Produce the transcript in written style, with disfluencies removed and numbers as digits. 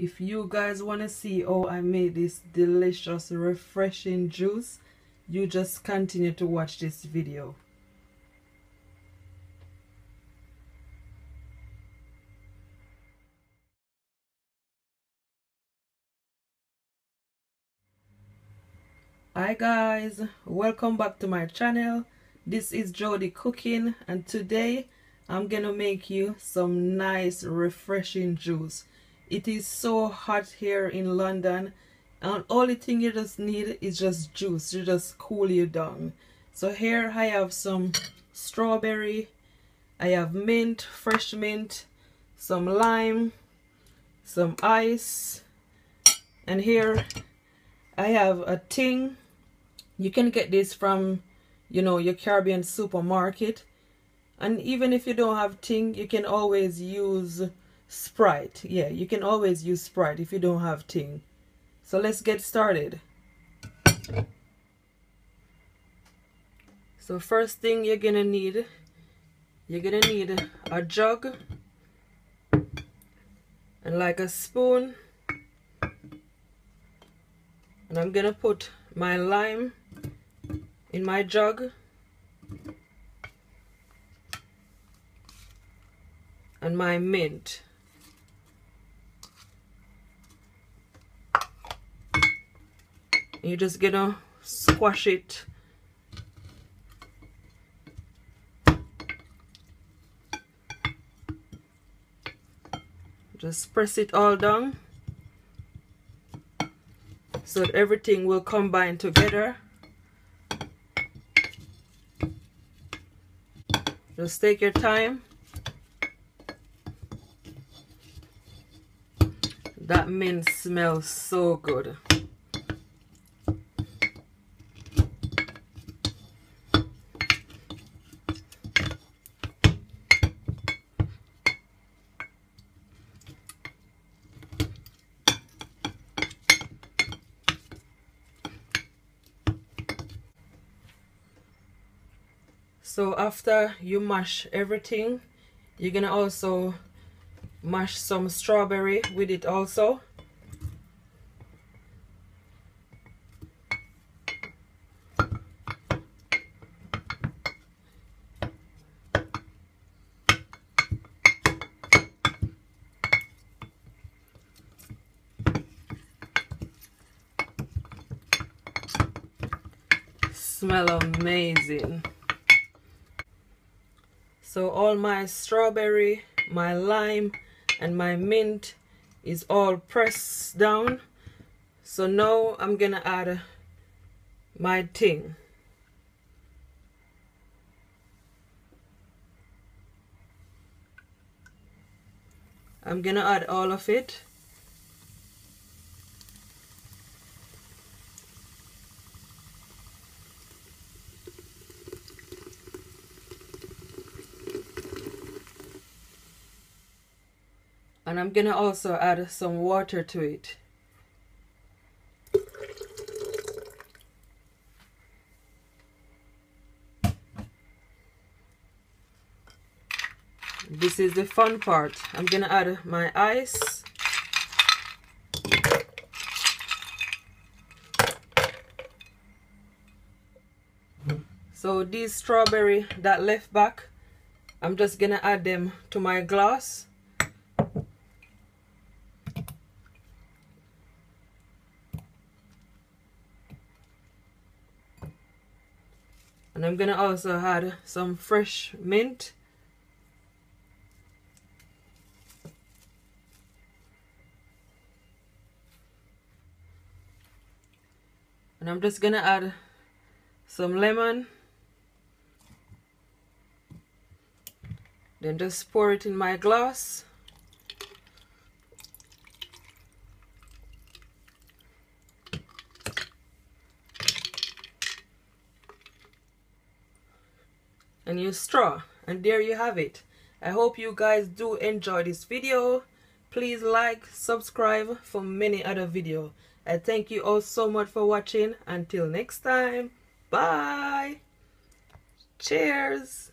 If you guys want to see how I made this delicious, refreshing juice, you just continue to watch this video. Hi guys, welcome back to my channel. This is Jody Cooking, and today I'm gonna make you some nice refreshing juice. It is so hot here in London, and only thing you just need is just juice to just cool you down. So here I have some strawberry, I have mint, fresh mint, some lime, some ice, and here I have a ting. You can get this from, your Caribbean supermarket. And even if you don't have ting, you can always use Sprite. Yeah, you can always use Sprite if you don't have ting. So let's get started. So first thing you're gonna need a jug and like a spoon. And I'm gonna put my lime in my jug and my mint. And you're just gonna squash it. Just press it all down so that everything will combine together. Just take your time. That mint smells so good. So after you mash everything, you're gonna also mash some strawberry with it also. Smell amazing. So all my strawberry, my lime, and my mint is all pressed down. So now I'm gonna add my ting. I'm gonna add all of it. And I'm gonna also add some water to it. This is the fun part. I'm gonna add my ice. So these strawberry that left back, I'm just gonna add them to my glass. And I'm gonna also add some fresh mint. And I'm just gonna add some lemon. Then just pour it in my glass. And use straw, and there you have it. I hope you guys do enjoy this video. Please like, subscribe for many other videos. I thank you all so much for watching. Until next time, bye. Cheers.